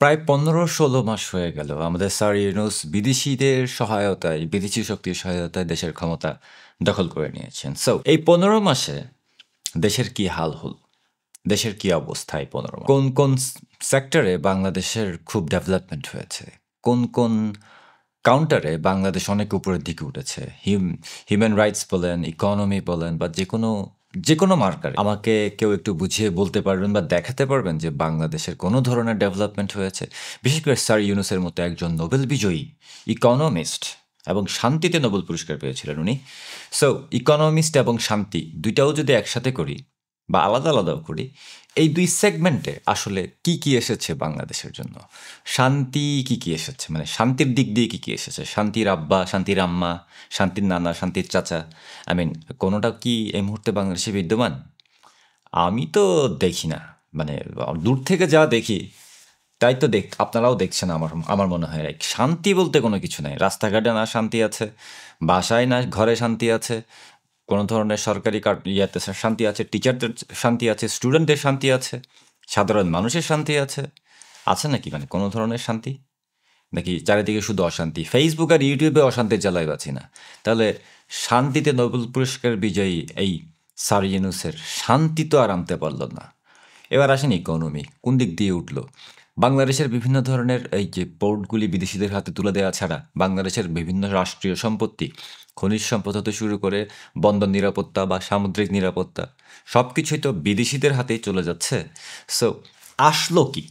প্রায় ১৫-১৬ মাস হয়ে গেল আমাদের স্যার ইউনূস বিদেশিদের সহায়তায়, বিদেশি শক্তির সহায়তায় দেশের ক্ষমতা দখল করে নিয়েছেন। সো এই ১৫ মাসে দেশের কি হাল হল? দেশের কি অবস্থা এই ১৫ মাসে? কোন, কোন সেক্টরে বাংলাদেশের খুব ডেভেলপমেন্ট হয়েছে? কোন, কোন কাউন্টারে বাংলাদেশ অনেক উপরের দিকে উঠেছে? হিউম্যান রাইটস বলেন, ইকোনমি বলেন বা যেকোনো মার্কারে আমাকে কেউ একটু বুঝিয়ে বলতে পারবেন বা দেখাতে পারবেন যে বাংলাদেশের কোনো ধরনের ডেভেলপমেন্ট হয়েছে? বিশেষ করে স্যার ইউনূসের মতো একজন নোবেল বিজয়ী ইকোনমিস্ট এবং শান্তিতে নোবেল পুরস্কার পেয়েছিলেন উনি। সো ইকোনমিস্ট এবং শান্তি ২ টাও যদি একসাথে করি বা আলাদা আলাদাও করি, এই ২ সেগমেন্টে আসলে কি, কি এসেছে বাংলাদেশের জন্য? শান্তি কি, কি এসেছে? মানে শান্তির দিক দিয়ে কি, কি এসেছে? শান্তির আব্বা, শান্তির আম্মা, শান্তির নানা, শান্তির চাচা, আই মিন কোনোটা কি এই মুহূর্তে বাংলাদেশে বিদ্যমান? আমি তো দেখি না। মানে দূর থেকে যা দেখি, তাই তো আপনারাও দেখছেন আমার আমার মনে হয়। শান্তি বলতে কোনো কিছু নাই। রাস্তাঘাটে না শান্তি আছে, বাসায় না ঘরে শান্তি আছে, কোনো ধরনের সরকারি ইয়াতে শান্তি আছে, টিচারদের শান্তি আছে, স্টুডেন্টদের শান্তি আছে, সাধারণ মানুষের শান্তি আছে। আছে নাকি মানে কোনো ধরনের শান্তি? নাকি চারিদিকে শুধু অশান্তি? ফেসবুক আর ইউটিউবে অশান্তির জ্বালায় বাঁচি না। তাহলে শান্তিতে নোবেল পুরস্কার বিজয়ী এই স্যার ইউনূসের শান্তি তো আর আনতে পারল না। এবার আসেন ইকোনমি কোন দিক দিয়ে উঠল? বাংলাদেশের বিভিন্ন ধরনের এই যে পোর্টগুলি বিদেশিদের হাতে তুলে দেওয়া ছাড়া বাংলাদেশের বিভিন্ন রাষ্ট্রীয় সম্পত্তি, খনিজ সম্পদ হতে শুরু করে বন্দর নিরাপত্তা বা সামুদ্রিক নিরাপত্তা সব কিছুই তো বিদেশিদের হাতেই চলে যাচ্ছে। সো আসলো কি?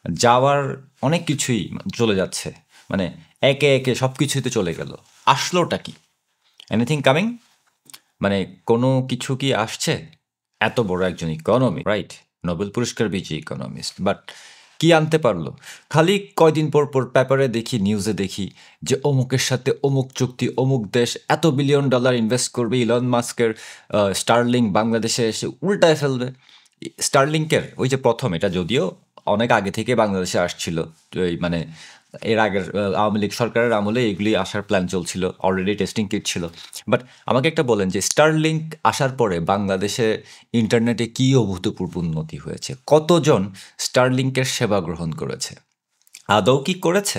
যাওয়ার অনেক কিছুই চলে যাচ্ছে। মানে একে, একে সব কিছুই তো চলে গেল। আসলোটা কি? Anything coming? মানে কোনো কিছু কি আসছে? এত বড় একজন ইকোনমি, রাইট? নোবেল পুরস্কার বিজয়ী ইকোনমিস্ট, বাট কি আনতে পারলো? খালি কয়দিন পর পর পেপারে দেখি, নিউজে দেখি যে অমুকের সাথে অমুক চুক্তি, অমুক দেশ এত বিলিয়ন ডলার ইনভেস্ট করবে, ইলন মাস্কের স্টারলিংক বাংলাদেশে এসে উল্টায় ফেলবে। স্টারলিংকের ওই যে প্রথম, এটা যদিও অনেক আগে থেকে বাংলাদেশে আসছিল, এই মানে এর আগের আওয়ামী লীগ সরকারের আমলে এগুলি আসার প্ল্যান চলছিল, অলরেডি টেস্টিং কিট ছিল। বাট আমাকে একটা বলেন যে স্টারলিংক আসার পরে বাংলাদেশে ইন্টারনেটে কী অভূতপূর্ব উন্নতি হয়েছে? কতজন স্টারলিংকের সেবা গ্রহণ করেছে? আদৌ কি করেছে?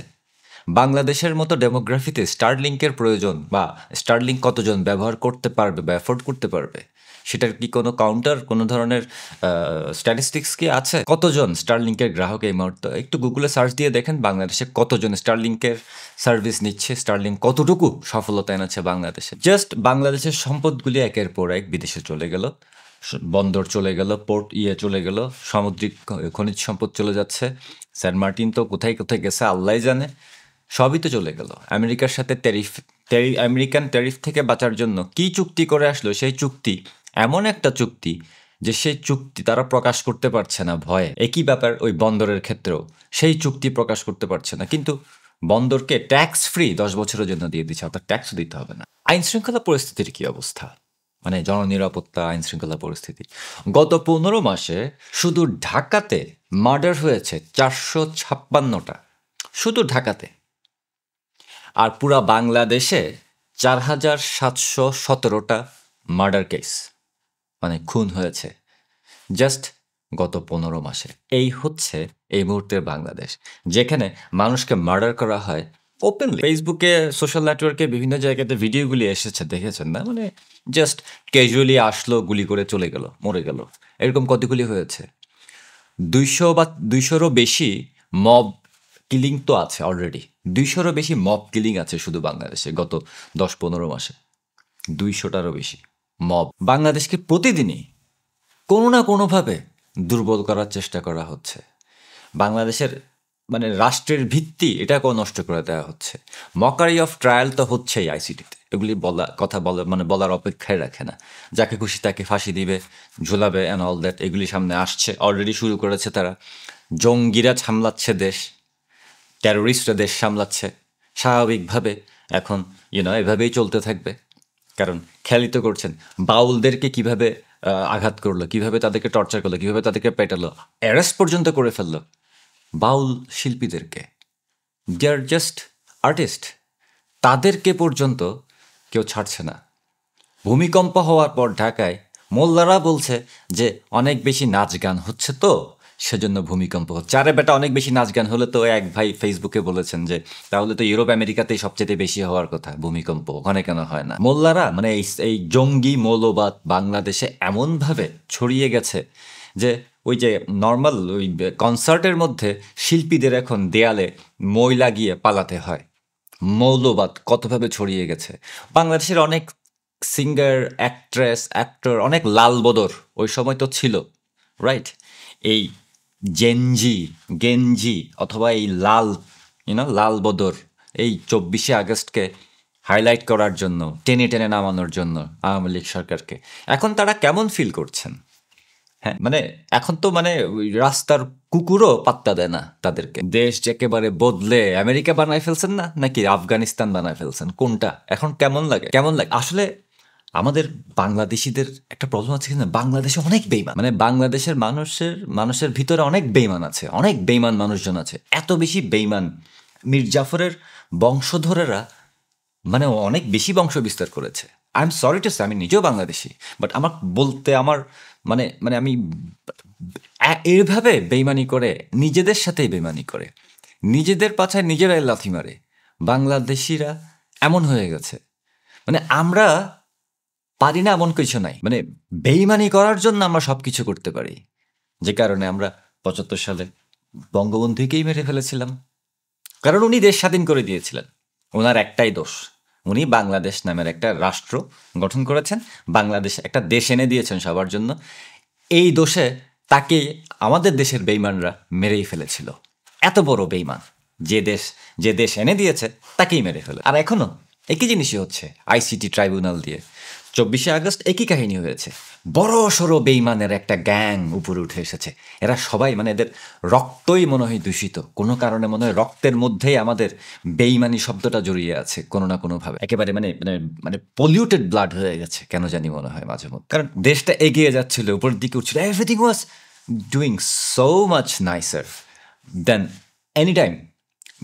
বাংলাদেশের মতো ডেমোগ্রাফিতে স্টারলিংকের প্রয়োজন বা স্টারলিংক কতজন ব্যবহার করতে পারবে বা অ্যাফোর্ড করতে পারবে? সেটার কি কোনো কাউন্টার, কোনো ধরনের স্ট্যাটিস্টিক্স কি আছে? কতজন স্টারলিংকের গ্রাহক এই মুহূর্তে? একটু গুগলে সার্চ দিয়ে দেখেন বাংলাদেশে কতজন স্টারলিংকের সার্ভিস নিচ্ছে, স্টারলিংক কতটুকু সফলতা এনেছে বাংলাদেশে। জাস্ট বাংলাদেশের সম্পদগুলি একের পর এক বিদেশে চলে গেল, বন্দর চলে গেল, পোর্ট চলে গেল, সামুদ্রিক খনিজ সম্পদ চলে যাচ্ছে। সেন্ট মার্টিন তো কোথায় কোথায় গেছে আল্লাহ জানে। সবই তো চলে গেল। আমেরিকার সাথে আমেরিকান ট্যারিফ থেকে বাঁচার জন্য কি চুক্তি করে আসলো? সেই চুক্তি এমন একটা চুক্তি যে সেই চুক্তি তারা প্রকাশ করতে পারছে না ভয়ে। একই ব্যাপার ওই বন্দরের ক্ষেত্রেও, সেই চুক্তি প্রকাশ করতে পারছে না, কিন্তু বন্দরকে ট্যাক্স ফ্রি 10 বছরের জন্য দিয়ে দিচ্ছে, অর্থাৎ ট্যাক্সও দিতে হবে না। আইন শৃঙ্খলা পরিস্থিতির কি অবস্থা? মানে জননিরাপত্তা, আইন শৃঙ্খলা পরিস্থিতি গত ১৫ মাসে শুধু ঢাকাতে মার্ডার হয়েছে ৪৫৬টা, শুধু ঢাকাতে। আর পুরা বাংলাদেশে ৪,৭১৭টা মার্ডার কেস, মানে খুন হয়েছে জাস্ট গত ১৫ মাসে। এই হচ্ছে এই মুহূর্তের বাংলাদেশ, যেখানে মানুষকে মার্ডার করা হয় ওপেনলি। ফেসবুকে, সোশ্যাল নেটওয়ার্কে বিভিন্ন জায়গাতে ভিডিওগুলি এসেছে, দেখেছেন না? মানে জাস্ট ক্যাজুয়ালি আসলো, গুলি করে চলে গেল, মরে গেল। এরকম কতগুলি হয়েছে? ২০০ বা ২০০রও বেশি মব কিলিং তো আছে অলরেডি। ২০০রও বেশি মব কিলিং আছে শুধু বাংলাদেশে গত ১০-১৫ মাসে। ২০০টারও বেশি মব। বাংলাদেশকে প্রতিদিনই কোনো না কোনোভাবে দুর্বল করার চেষ্টা করা হচ্ছে। বাংলাদেশের মানে রাষ্ট্রের ভিত্তি এটাকেও নষ্ট করে দেওয়া হচ্ছে। মকারি অফ ট্রায়াল তো হচ্ছেই আইসিটিতে। এগুলি বলার অপেক্ষায় রাখে না। যাকে খুশি তাকে ফাঁসি দিবে, ঝুলাবে অ্যান্ড অল দ্যাট, এগুলি সামনে আসছে, অলরেডি শুরু করেছে তারা। জঙ্গিরা সামলাচ্ছে দেশ, টেরোরিস্টরা দেশ সামলাচ্ছে। স্বাভাবিকভাবে এখন এভাবেই চলতে থাকবে। কারণ খেয়ালই তো করছেন বাউলদেরকে কিভাবে আঘাত করলো, কিভাবে তাদেরকে টর্চার করলো, কিভাবে তাদেরকে পেটালো, অ্যারেস্ট পর্যন্ত করে ফেললো বাউল শিল্পীদেরকে। দে আর জাস্ট আর্টিস্ট, তাদেরকে পর্যন্ত কেউ ছাড়ছে না। ভূমিকম্প হওয়ার পর ঢাকায় মোল্লারা বলছে যে অনেক বেশি নাচ গান হচ্ছে, তো সেজন্য ভূমিকম্প হচ্ছে। আরে বেটা, অনেক বেশি নাচ গান হলে তো এক ভাই ফেসবুকে বলেছেন যে তাহলে তো ইউরোপ আমেরিকাতেই সবচেয়ে বেশি হওয়ার কথা ভূমিকম্প, ওখানে কেন হয় না? মোল্লারা মানে এই জঙ্গি মৌলবাদ বাংলাদেশে এমনভাবে ছড়িয়ে গেছে যে ওই যে নর্মাল ওই কনসার্টের মধ্যে শিল্পীদের এখন দেয়ালে মই লাগিয়ে পালাতে হয়। মৌলবাদ কতভাবে ছড়িয়ে গেছে। বাংলাদেশের অনেক সিঙ্গার, অ্যাক্ট্রেস, অ্যাক্টর, অনেক লাল বদর ওই সময় তো ছিল, রাইট? এই জেনজি, গেঞ্জি অথবা এই লাল লাল বদর এই 24শে আগস্টকে হাইলাইট করার জন্য, টেনে টেনে নামানোর জন্য আওয়ামী লীগ সরকারকে। এখন তারা কেমন ফিল করছেন? হ্যাঁ, মানে এখন তো মানে ওই রাস্তার কুকুরও পাত্তা দেয় না তাদেরকে। দেশ একেবারে বদলে আমেরিকা বানায় ফেলছেন না, নাকি আফগানিস্তান বানায় ফেলছেন? কোনটা এখন কেমন লাগে? আসলে আমাদের বাংলাদেশিদের একটা প্রবলেম আছে কিন্তু বাংলাদেশে অনেক বেইমান, মানে বাংলাদেশের মানুষের ভিতরে অনেক বেইমান আছে, অনেক বেইমান মানুষজন আছে, এত বেশি বেইমান। মীর জাফরের বংশধরেরা মানে অনেক বেশি বংশ বিস্তার করেছে। I am sorry to say, আমি নিজেও বাংলাদেশি, বাট আমার বলতে আমার মানে মানে আমি এইভাবে বেইমানি করে, নিজেদের সাথেই বেইমানি করে, নিজেদের পাছায় নিজেরাই লাথি মারে। বাংলাদেশিরা এমন হয়ে গেছে, মানে আমরা পারি না এমন কিছু নাই, মানে বেইমানি করার জন্য আমরা সব কিছু করতে পারি। যে কারণে আমরা 75 সালে বঙ্গবন্ধুকেই মেরে ফেলেছিলাম, কারণ উনি দেশ স্বাধীন করে দিয়েছিলেন। ওনার একটাই দোষ, উনি বাংলাদেশ নামের একটা রাষ্ট্র গঠন করেছেন, বাংলাদেশ একটা দেশ এনে দিয়েছেন সবার জন্য। এই দোষে তাকে আমাদের দেশের বেইমানরা মেরেই ফেলেছিল। এত বড় বেইমান, যে দেশ এনে দিয়েছে তাকেই মেরে ফেলে। আর এখনো একই জিনিসই হচ্ছে আইসিটি ট্রাইব্যুনাল দিয়ে। 24শে আগস্ট একই কাহিনী হয়েছে, বড় সড়ো বেইমানের একটা গ্যাং উপরে উঠে এসেছে। এরা সবাই মানে এদের রক্তই মনে হয় দূষিত, কোনো কারণে মনে হয় রক্তের মধ্যেই আমাদের বেইমানি শব্দটা জড়িয়ে আছে কোনো না কোনোভাবে। একেবারে মানে মানে মানে পলিউটেড ব্লাড হয়ে গেছে কেন জানি মনে হয় মাঝে মধ্যে। কারণ দেশটা এগিয়ে যাচ্ছিল, উপরের দিকে উঠছিল, everything was doing so much nicer then any time.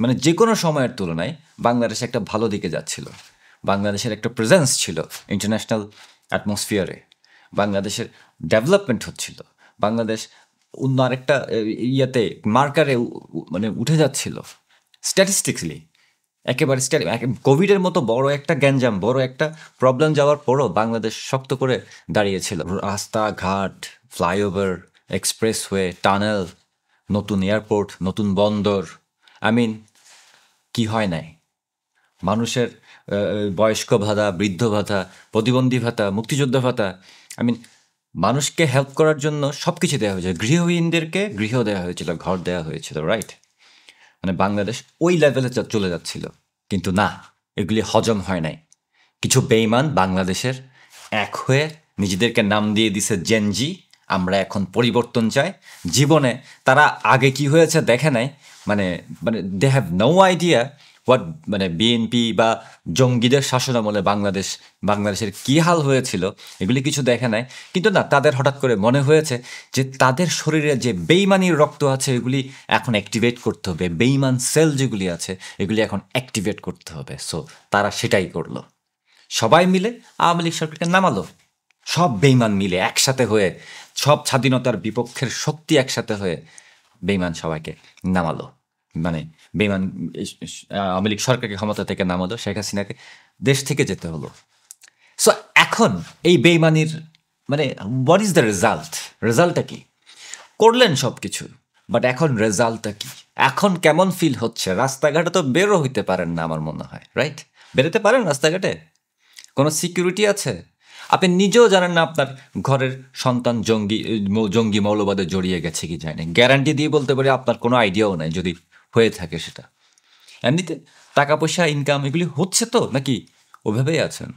মানে যে কোনো সময়ের তুলনায় বাংলাদেশ একটা ভালো দিকে যাচ্ছিল, বাংলাদেশের একটা প্রেজেন্স ছিল ইন্টারন্যাশনাল অ্যাটমসফিয়ারে, বাংলাদেশের ডেভেলপমেন্ট হচ্ছিল, বাংলাদেশ অন্য আরেকটা ইয়াতে মার্কারে মানে উঠে যাচ্ছিল স্ট্যাটিস্টিক্সলি। একেবারে কোভিডের মতো বড় একটা গ্যাঞ্জাম, বড় একটা প্রবলেম যাওয়ার পরও বাংলাদেশ শক্ত করে দাঁড়িয়েছিল। রাস্তাঘাট, ফ্লাইওভার, এক্সপ্রেসওয়ে, টানেল, নতুন এয়ারপোর্ট, নতুন বন্দর, আই মিন কি হয় নাই? মানুষের বয়স্ক ভাতা, বৃদ্ধ ভাতা, প্রতিবন্ধী ভাতা, মুক্তিযোদ্ধা ভাতা, আই মিন মানুষকে হেল্প করার জন্য সব কিছু দেওয়া হয়েছে। গৃহহীনদেরকে গৃহ দেওয়া হয়েছিল, ঘর দেওয়া হয়েছিল, রাইট? মানে বাংলাদেশ ওই লেভেলে চলে যাচ্ছিল, কিন্তু না, এগুলি হজম হয় নাই। কিছু বেইমান বাংলাদেশের এক হয়ে নিজেদেরকে নাম দিয়ে দিছে জেনজি। আমরা এখন পরিবর্তন চাই। জীবনে তারা আগে কি হয়েছে দেখে নাই, মানে মানে they have no idea what, মানে বিএনপি বা জঙ্গিদের শাসনামলে বাংলাদেশের কী হাল হয়েছিল, এগুলি কিছু দেখে নাই। কিন্তু না, তাদের হঠাৎ করে মনে হয়েছে যে তাদের শরীরে যে বেইমানির রক্ত আছে এগুলি এখন অ্যাক্টিভেট করতে হবে, বেইমান সেল যেগুলি আছে এগুলি এখন অ্যাক্টিভেট করতে হবে। সো তারা সেটাই করলো, সবাই মিলে আওয়ামী লীগ সরকারকে নামালো। সব বেইমান মিলে একসাথে হয়ে, সব স্বাধীনতার বিপক্ষের শক্তি একসাথে হয়ে বেইমান সবাইকে নামালো, মানে বেইমান আওয়ামী লীগ সরকারকে ক্ষমতা থেকে নামালো, শেখ হাসিনাকে দেশ থেকে যেতে হলো। সো এখন এই বেইমানির মানে হোয়াট ইজ দ্য রেজাল্টটা কি? করলেন সব কিছু, বাট এখন রেজাল্টটা কি? এখন কেমন ফিল হচ্ছে? রাস্তাঘাটে তো বেরো হইতে পারেন না আমার মনে হয়, রাইট? বেরোতে পারেন রাস্তাঘাটে? কোনো সিকিউরিটি আছে? আপনি নিজেও জানেন না আপনার ঘরের সন্তান জঙ্গি মৌলবাদে জড়িয়ে গেছে কি যায় না। গ্যারান্টি দিয়ে বলতে পারি আপনার কোনো আইডিয়াও নাই যদি হয়ে থাকে সেটা। এমনিতে টাকা পয়সা ইনকাম এগুলি হচ্ছে তো, নাকি ওভাবেই আছেন?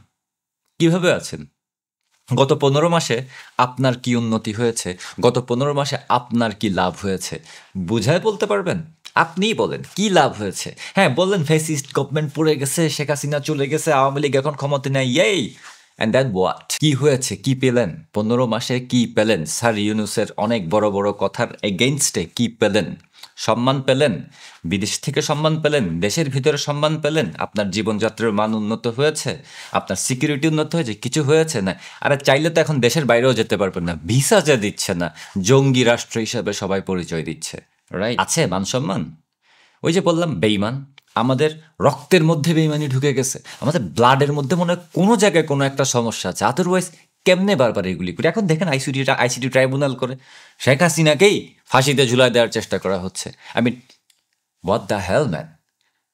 কিভাবে আছেন? গত 15 মাসে আপনার কি উন্নতি হয়েছে? গত 15 মাসে আপনার কি লাভ হয়েছে? বুঝায় বলতে পারবেন? আপনিই বলেন কি লাভ হয়েছে। হ্যাঁ, বললেন ফ্যাসিস্ট গভর্নমেন্ট পড়ে গেছে, শেখ হাসিনা চলে গেছে, আওয়ামী লীগ এখন ক্ষমতা নেই, এই অ্যান্ড দ্যাট হোয়াট? কি হয়েছে? কি পেলেন 15 মাসে? কি পেলেন? স্যার ইউনূসের অনেক বড় বড় কথার এগেইনস্টে কি পেলেন? সম্মান পেলেন, বিদেশ থেকে সম্মান পেলেন, দেশের ভিতরে সম্মান পেলেন, আপনার জীবনযাত্রার মান উন্নত হয়েছে, আপনার সিকিউরিটি উন্নত হয়েছে, কিছু হয়েছে না? আরে চাইলে তো এখন দেশের বাইরেও যেতে পারবেন না, ভিসা যে দিচ্ছে না, জঙ্গি রাষ্ট্র হিসাবে সবাই পরিচয় দিচ্ছে, রাইট? আছে মান সম্মান? ওই যে বললাম বেইমান, আমাদের রক্তের মধ্যে বেইমানি ঢুকে গেছে, আমাদের ব্লাডের মধ্যে মনে হয় কোনো জায়গায় কোনো একটা সমস্যা আছে, আদারওয়াইজ কেমনে বারবার এগুলি করি? এখন দেখেন আইসিটি ট্রাইব্যুনাল করে শেখ হাসিনাকেই ফাঁসিতে ঝুলাই দেওয়ার চেষ্টা করা হচ্ছে। I mean what the hell man!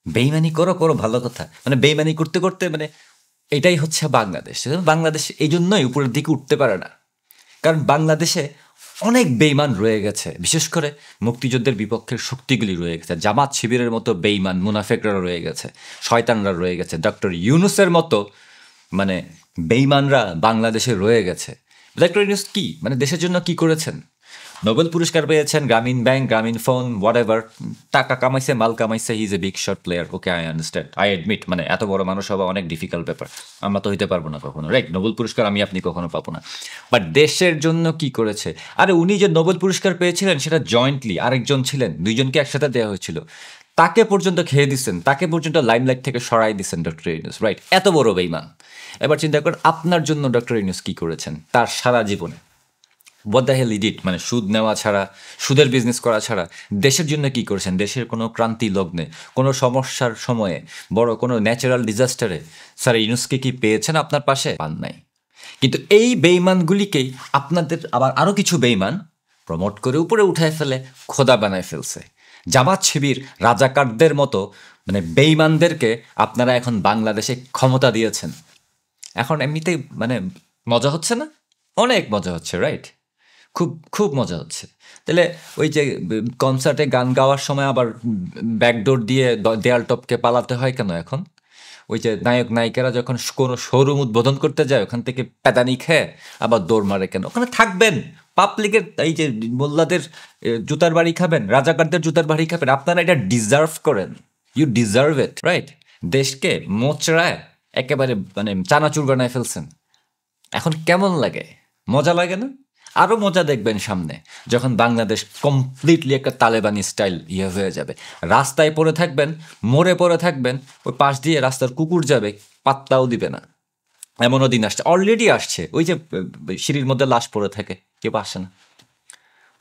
বেইমানি করো করো ভালো কথা, মানে বেইমানি করতে করতে মানে এটাই হচ্ছে বাংলাদেশ। বাংলাদেশ এই জন্যই উপরের দিকে উঠতে পারে না, কারণ বাংলাদেশে অনেক বেইমান রয়ে গেছে, বিশেষ করে মুক্তিযুদ্ধের বিপক্ষের শক্তিগুলি রয়ে গেছে, জামাত শিবিরের মতো বেইমান মুনাফেকরা রয়ে গেছে, শয়তানরা রয়ে গেছে, ডক্টর ইউনূসের মতো মানে বেইমানরা বাংলাদেশে রয়ে গেছে। ডক্টর ইউনূস কি মানে দেশের জন্য কি করেছেন? নোবেল পুরস্কার পেয়েছেন, গ্রামীণ ব্যাংক, গ্রামীণ ফোন, হোয়াট এভার, টাকা কামাইছে, মাল কামাইছে, he is a big shot player, okay I understand, I admit, মানে এত বড় মানুষ হওয়া অনেক ডিফিকাল্ট ব্যাপার, আমরা তো হইতে পারবো না কখনো, রাইট? নোবেল পুরস্কার আমি আপনি কখনো পাবো না, বাট দেশের জন্য কি করেছে? আরে উনি যে নোবেল পুরস্কার পেয়েছিলেন সেটা জয়েন্টলি আরেকজন ছিলেন, দুইজনকে একসাথে দেওয়া হয়েছিল, তাকে পর্যন্ত খেয়ে দিচ্ছেন, তাকে পর্যন্ত লাইমলাইট থেকে সরাই দিচ্ছেন ডক্টর ইউনূস, রাইট? এত বড় বেইমান। এবার চিন্তা করেন আপনার জন্য ডক্টর ইউনূস কি করেছেন তার সারা জীবনে? হোয়াট দ্য হেল ইডিট, মানে সুদ নেওয়া ছাড়া, সুদের বিজনেস করা ছাড়া দেশের জন্য কি করেছেন? দেশের কোনো ক্রান্তি লগ্নে, কোনো সমস্যার সময়ে, বড় কোনো ন্যাচারাল ডিজাস্টারে স্যার ইউনূসকে কি পেয়েছেন আপনার পাশে? পান নাই। কিন্তু এই বেইমানগুলিকেই আপনাদের আবার আরও কিছু বেইমান প্রমোট করে উপরে উঠায় ফেলে খোদা বানায় ফেলছে। জামাত শিবির রাজাকারদের মতো মানে বেইমানদেরকে আপনারা এখন বাংলাদেশে ক্ষমতা দিয়েছেন। এখন এমনিতেই মানে মজা হচ্ছে না? অনেক মজা হচ্ছে, রাইট? খুব খুব মজা হচ্ছে। তাহলে ওই যে কনসার্টে গান গাওয়ার সময় আবার ব্যাকডোর দিয়ে দেয়াল টপকে পালাতে হয় কেন এখন? ওই যে নায়ক নায়িকারা যখন কোনো শোরুম উদ্বোধন করতে যায় ওখান থেকে প্যাদানি খেয়ে আবার দৌড় মারে কেন? ওখানে থাকবেন, পাবলিকের এই যে মোল্লাদের জুতার বাড়ি খাবেন, রাজাকারদের জুতার বাড়ি খাবেন, আপনারা এটা ডিজার্ভ করেন, ইউ ডিজার্ভ ইট, রাইট? দেশকে মোচড়ায় একেবারে মানে চানাচুর বানায় ফেলছেন। এখন কেমন লাগে? মজা লাগে না? আরও মজা দেখবেন সামনে, যখন বাংলাদেশ কমপ্লিটলি একটা তালেবানি স্টাইল হয়ে যাবে। রাস্তায় পড়ে থাকবেন, মোড়ে পড়ে থাকবেন, ওই পাশ দিয়ে রাস্তার কুকুর যাবে, পাত্তাও দিবে না। এমনও দিন আসছে, অলরেডি আসছে, ওই যে সিঁড়ির মধ্যে লাশ পড়ে থাকে, কেউ আসে না।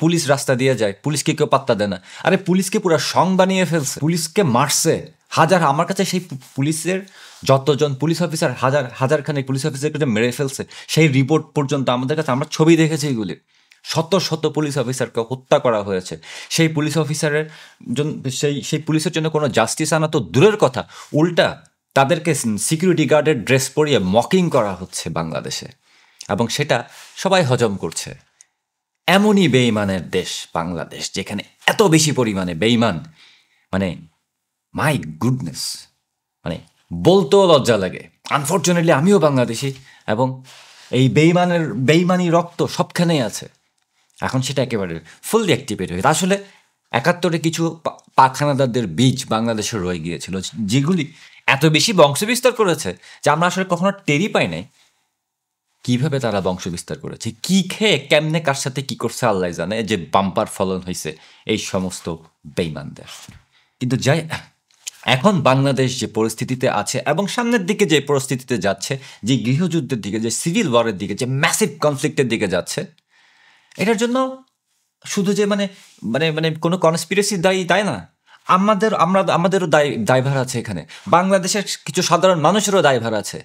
পুলিশ রাস্তা দিয়ে যায়, পুলিশকে কেউ পাত্তা দেয় না। আরে পুলিশকে পুরো সং বানিয়ে ফেলছে, পুলিশকে মারছে হাজার, আমার কাছে সেই পুলিশের যতজন পুলিশ অফিসার হাজার হাজার খানিক পুলিশ অফিসারকে মেরে ফেলছে সেই রিপোর্ট পর্যন্ত আমাদের কাছে, আমরা ছবি দেখেছি এগুলি। শত শত পুলিশ অফিসারকে হত্যা করা হয়েছে। সেই পুলিশ অফিসারের জন্য সেই পুলিশের জন্য কোনো জাস্টিস আনা তো দূরের কথা, উল্টা তাদেরকে সিকিউরিটি গার্ডের ড্রেস পরিয়ে মকিং করা হচ্ছে বাংলাদেশে, এবং সেটা সবাই হজম করছে। এমনই বেইমানের দেশ বাংলাদেশ, যেখানে এত বেশি পরিমাণে বেইমান, মানে মাই গুডনেস, মানে বলতেও লজ্জা লাগে। আনফর্চুনেটলি আমিও বাংলাদেশি, এবং এই বেইমানি রক্ত সবখানেই আছে। এখন সেটা একেবারে ফুললি অ্যাক্টিভেট হয়ে গেছে। আসলে ৭১-এ কিছু পাখানাদারদের বীজ বাংলাদেশে রয়ে গিয়েছিল, যেগুলি এত বেশি বংশবিস্তার করেছে যে আমরা আসলে কখনো টেরই পাই নাই কিভাবে তারা বংশবিস্তার করেছে, কি খেয়ে কেমনে কার সাথে কি করছে আল্লাহ জানে, যে বাম্পার ফলন হয়েছে এই সমস্ত বেইমানদের। কিন্তু যাই, এখন বাংলাদেশ যে পরিস্থিতিতে আছে এবং সামনের দিকে যে পরিস্থিতিতে যাচ্ছে, যে গৃহযুদ্ধের দিকে, যে সিভিল ওয়ারের দিকে, যে ম্যাসিভ কনফ্লিক্টের দিকে যাচ্ছে, এটার জন্য শুধু যে মানে মানে মানে কোনো কনস্পিরেসি দায়ী না, আমাদেরও দায়ভার আছে এখানে। বাংলাদেশের কিছু সাধারণ মানুষেরও দায়ভার আছে,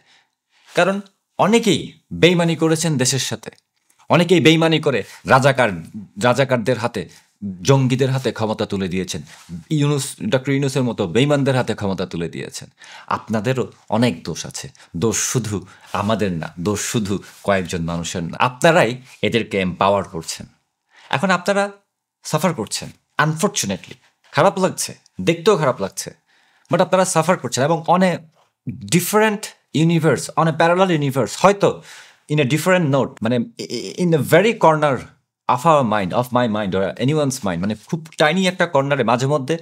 কারণ অনেকেই বেইমানি করেছেন দেশের সাথে, অনেকেই বেইমানি করে রাজাকারদের হাতে, জঙ্গিদের হাতে ক্ষমতা তুলে দিয়েছেন, ডক্টর ইউনূসের মতো বেইমানদের হাতে ক্ষমতা তুলে দিয়েছেন। আপনাদেরও অনেক দোষ আছে, দোষ শুধু আমাদের না, দোষ শুধু কয়েকজন মানুষের না, আপনারাই এদেরকে এম্পাওয়ার করছেন। এখন আপনারা সাফার করছেন, আনফর্চুনেটলি খারাপ লাগছে, দেখতেও খারাপ লাগছে, বাট আপনারা সাফার করছেন, এবং অনেক different universe, on a parallel universe, হয়তো ইন এ ডিফারেন্ট নোট, মানে in a very corner of our mind, of my mind or anyone's mind, মানে খুব টাইনি একটা কর্নারে মাঝে মধ্যে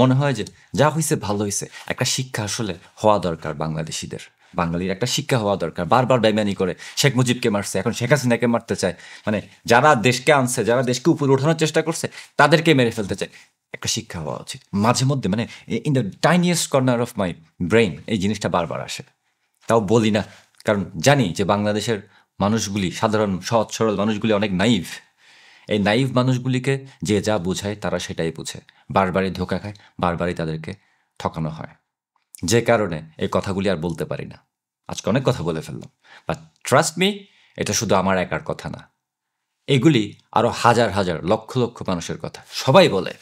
মনে হয় যে যা হয়েছে ভালো হয়েছে, একটা শিক্ষা আসলে হওয়া দরকার বাংলাদেশিদের, বাঙালির একটা শিক্ষা হওয়া দরকার। বারবার বেইমানি করে শেখ মুজিবকে মারছে, এখন শেখ হাসিনাকে মারতে চায়, মানে যারা দেশকে আনছে, যারা দেশকে উপরে ওঠানোর চেষ্টা করছে তাদেরকে মেরে ফেলতে চায়। একটা শিক্ষা হওয়া উচিত। মাঝে মধ্যে মানে in the টাইনিয়েস্ট corner of my brain এই জিনিসটা বারবার আসে, তাও বলি না, কারণ জানি যে বাংলাদেশের মানুষগুলি, সাধারণ সহজ সরল মানুষগুলি অনেক নাইভ। এই নাইভ মানুষগুলিকে যে যা বোঝায় তারা সেটাই বুঝে, বারবারই ধোঁকা খায়, বারবারই তাদেরকে ঠকানো হয়, যে কারণে এই কথাগুলি আর বলতে পারি না। আজকে অনেক কথা বলে ফেললাম, বাট ট্রাস্ট মি, এটা শুধু আমার একার কথা না, এগুলি আরও হাজার হাজার লক্ষ লক্ষ মানুষের কথা। সবাই বলে,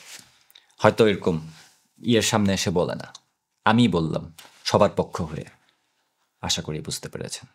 হয়তো এরকম সামনে এসে বলে না, আমি বললাম সবার পক্ষ হয়ে। আশা করি বুঝতে পেরেছেন।